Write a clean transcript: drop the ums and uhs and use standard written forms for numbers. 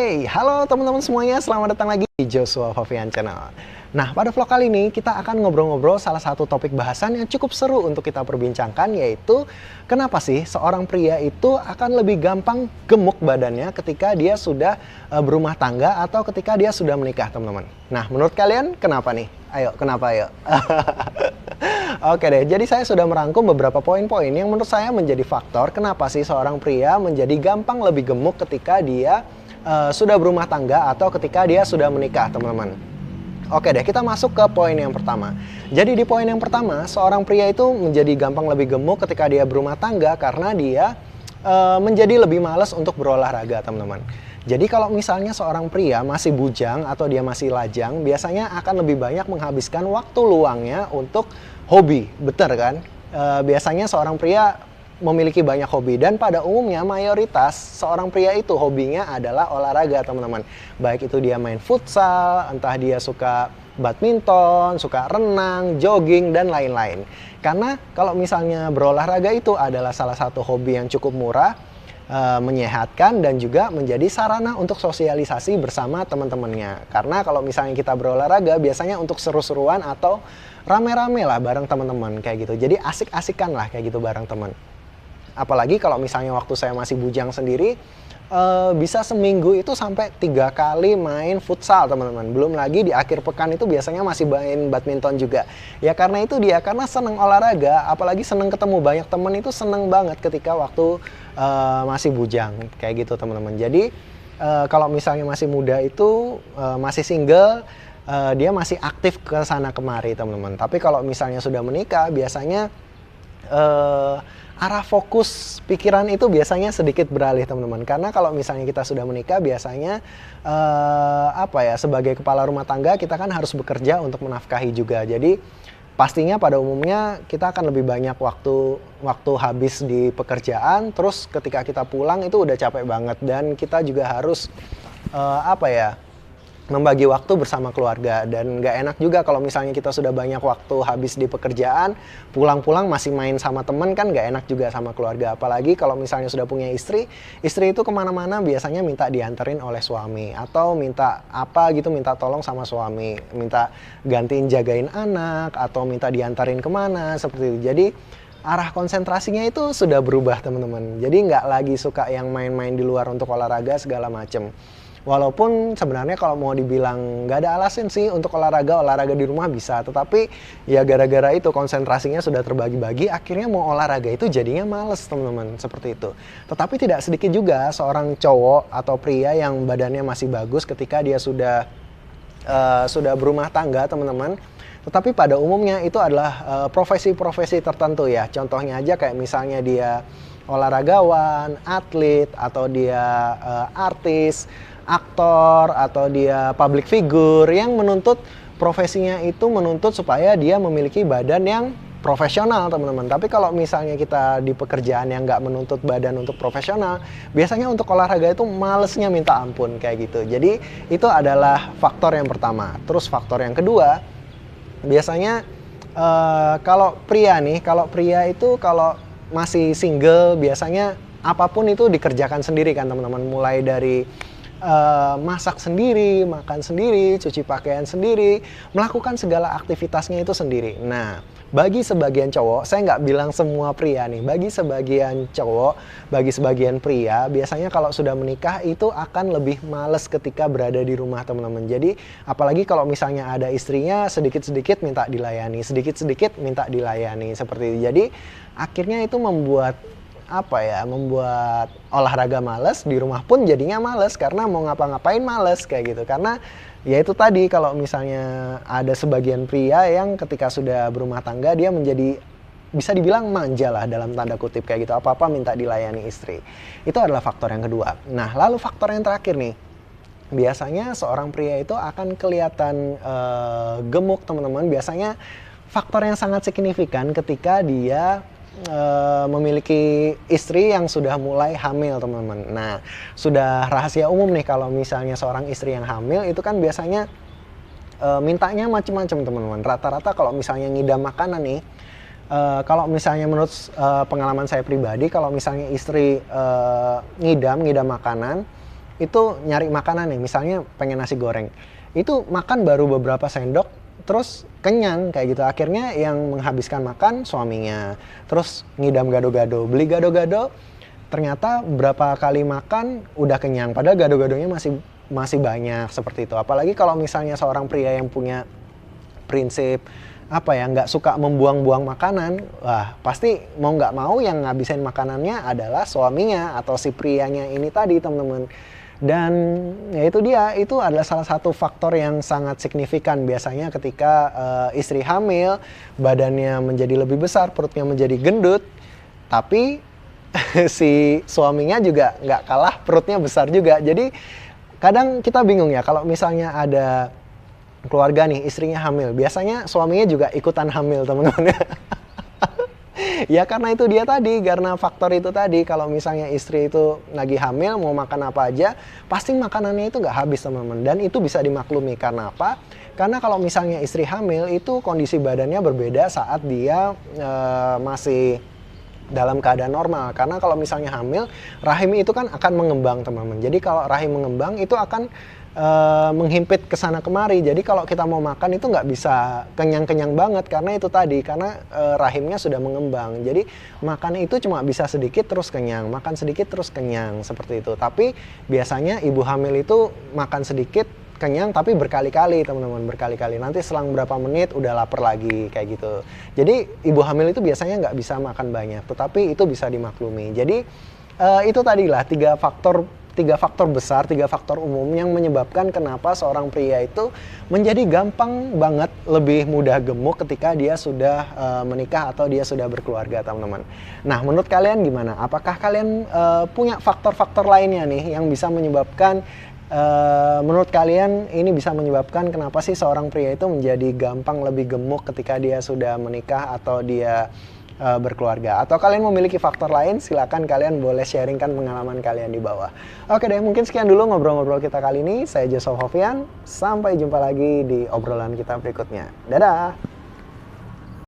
Hey, halo teman-teman semuanya, selamat datang lagi di Joshua Fafian Channel. Nah, pada vlog kali ini kita akan ngobrol-ngobrol salah satu topik bahasan yang cukup seru untuk kita perbincangkan, yaitu kenapa sih seorang pria itu akan lebih gampang gemuk badannya ketika dia sudah berumah tangga atau ketika dia sudah menikah, teman-teman. Nah, menurut kalian kenapa nih? Ayo, kenapa ayo? Oke deh, jadi saya sudah merangkum beberapa poin-poin yang menurut saya menjadi faktor kenapa sih seorang pria menjadi gampang lebih gemuk ketika dia sudah berumah tangga atau ketika dia sudah menikah, teman-teman. Oke deh, kita masuk ke poin yang pertama. Jadi di poin yang pertama, seorang pria itu menjadi gampang lebih gemuk ketika dia berumah tangga karena dia menjadi lebih malas untuk berolahraga, teman-teman. Jadi kalau misalnya seorang pria masih bujang atau dia masih lajang, biasanya akan lebih banyak menghabiskan waktu luangnya untuk hobi, betul kan? Biasanya seorang pria memiliki banyak hobi dan pada umumnya mayoritas seorang pria itu hobinya adalah olahraga, teman-teman. Baik itu dia main futsal, entah dia suka badminton, suka renang, jogging, dan lain-lain. Karena kalau misalnya berolahraga itu adalah salah satu hobi yang cukup murah, menyehatkan, dan juga menjadi sarana untuk sosialisasi bersama teman-temannya. Karena kalau misalnya kita berolahraga biasanya untuk seru-seruan atau rame-rame lah bareng teman-teman kayak gitu. Jadi asik-asikan lah kayak gitu bareng teman. Apalagi kalau misalnya waktu saya masih bujang sendiri, bisa seminggu itu sampai 3 kali main futsal, teman-teman. Belum lagi di akhir pekan itu biasanya masih main badminton juga. Ya karena itu dia, karena seneng olahraga, apalagi seneng ketemu banyak teman, itu seneng banget ketika waktu masih bujang kayak gitu, teman-teman. Jadi kalau misalnya masih muda itu masih single, dia masih aktif ke sana kemari, teman-teman. Tapi kalau misalnya sudah menikah, biasanya arah fokus pikiran itu biasanya sedikit beralih, teman-teman. Karena kalau misalnya kita sudah menikah, biasanya sebagai kepala rumah tangga kita kan harus bekerja untuk menafkahi juga. Jadi pastinya pada umumnya kita akan lebih banyak waktu habis di pekerjaan. Terus ketika kita pulang itu udah capek banget dan kita juga harus membagi waktu bersama keluarga. Dan nggak enak juga kalau misalnya kita sudah banyak waktu habis di pekerjaan, pulang-pulang masih main sama temen, kan nggak enak juga sama keluarga. Apalagi kalau misalnya sudah punya istri itu kemana-mana biasanya minta dianterin oleh suami, atau minta tolong sama suami, minta gantiin jagain anak, atau minta diantarin kemana, seperti itu. Jadi arah konsentrasinya itu sudah berubah, teman-teman. Jadi nggak lagi suka yang main-main di luar untuk olahraga segala macem. Walaupun sebenarnya kalau mau dibilang nggak ada alasan sih untuk olahraga di rumah bisa. Tetapi ya gara-gara itu konsentrasinya sudah terbagi-bagi, akhirnya mau olahraga itu jadinya males, teman-teman, seperti itu. Tetapi tidak sedikit juga seorang cowok atau pria yang badannya masih bagus ketika dia sudah berumah tangga, teman-teman. Tetapi pada umumnya itu adalah profesi-profesi tertentu ya. Contohnya aja kayak misalnya dia olahragawan, atlet, atau dia artis, aktor, atau dia public figure yang profesinya itu menuntut supaya dia memiliki badan yang profesional, teman-teman. Tapi kalau misalnya kita di pekerjaan yang nggak menuntut badan untuk profesional, biasanya untuk olahraga itu malesnya minta ampun kayak gitu. Jadi itu adalah faktor yang pertama. Terus faktor yang kedua, biasanya kalau pria itu kalau masih single biasanya apapun itu dikerjakan sendiri kan, teman-teman. Mulai dari masak sendiri, makan sendiri, cuci pakaian sendiri, melakukan segala aktivitasnya itu sendiri. Nah, bagi sebagian cowok, saya nggak bilang semua pria nih, bagi sebagian cowok, bagi sebagian pria, biasanya kalau sudah menikah itu akan lebih males ketika berada di rumah, teman-teman. Jadi, apalagi kalau misalnya ada istrinya, sedikit-sedikit minta dilayani, sedikit-sedikit minta dilayani, seperti itu. Jadi, akhirnya itu membuat olahraga males, di rumah pun jadinya males karena mau ngapa-ngapain males kayak gitu. Karena ya itu tadi, kalau misalnya ada sebagian pria yang ketika sudah berumah tangga dia menjadi bisa dibilang manja lah dalam tanda kutip kayak gitu, apa-apa minta dilayani istri. Itu adalah faktor yang kedua. Nah, lalu faktor yang terakhir nih, biasanya seorang pria itu akan kelihatan gemuk, teman-teman. Biasanya faktor yang sangat signifikan ketika dia memiliki istri yang sudah mulai hamil, teman-teman. Nah, sudah rahasia umum nih kalau misalnya seorang istri yang hamil itu kan biasanya mintanya macam-macam, teman-teman. Rata-rata kalau misalnya ngidam makanan nih, kalau misalnya menurut pengalaman saya pribadi, kalau misalnya istri ngidam makanan, itu nyari makanan nih, misalnya pengen nasi goreng. Itu makan baru beberapa sendok, terus kenyang kayak gitu. Akhirnya yang menghabiskan makan suaminya. Terus ngidam gado-gado, beli gado-gado, ternyata berapa kali makan udah kenyang. Padahal gado-gadonya masih banyak seperti itu. Apalagi kalau misalnya seorang pria yang punya prinsip apa ya, nggak suka membuang-buang makanan, wah pasti mau nggak mau yang ngabisin makanannya adalah suaminya atau si prianya ini tadi, teman-teman. Dan ya itu dia, itu adalah salah satu faktor yang sangat signifikan biasanya ketika istri hamil, badannya menjadi lebih besar, perutnya menjadi gendut, tapi si suaminya juga nggak kalah perutnya besar juga. Jadi kadang kita bingung ya, kalau misalnya ada keluarga nih, istrinya hamil, biasanya suaminya juga ikutan hamil, teman-teman. Ya karena itu dia tadi, karena faktor itu tadi. Kalau misalnya istri itu lagi hamil, mau makan apa aja, pasti makanannya itu nggak habis, teman-teman. Dan itu bisa dimaklumi. Karena apa? Karena kalau misalnya istri hamil, itu kondisi badannya berbeda saat dia masih dalam keadaan normal. Karena kalau misalnya hamil, rahim itu kan akan mengembang, teman-teman. Jadi kalau rahim mengembang, itu akan menghimpit ke sana kemari. Jadi kalau kita mau makan itu nggak bisa kenyang-kenyang banget, karena itu tadi, karena rahimnya sudah mengembang. Jadi makan itu cuma bisa sedikit terus kenyang, makan sedikit terus kenyang, seperti itu. Tapi biasanya ibu hamil itu makan sedikit kenyang tapi berkali-kali, teman-teman, berkali-kali. Nanti selang berapa menit udah lapar lagi kayak gitu. Jadi ibu hamil itu biasanya nggak bisa makan banyak, tetapi itu bisa dimaklumi. Jadi itu tadilah tiga faktor besar, tiga faktor umum yang menyebabkan kenapa seorang pria itu menjadi gampang banget lebih mudah gemuk ketika dia sudah menikah atau dia sudah berkeluarga, teman-teman. Nah, menurut kalian gimana? Apakah kalian punya faktor-faktor lainnya nih yang bisa menyebabkan, menurut kalian ini bisa menyebabkan kenapa sih seorang pria itu menjadi gampang lebih gemuk ketika dia sudah menikah atau dia berkeluarga? Atau kalian memiliki faktor lain? Silakan kalian boleh sharingkan pengalaman kalian di bawah. Oke deh, mungkin sekian dulu ngobrol-ngobrol kita kali ini. Saya Joseph Hovian, sampai jumpa lagi di obrolan kita berikutnya. Dadah!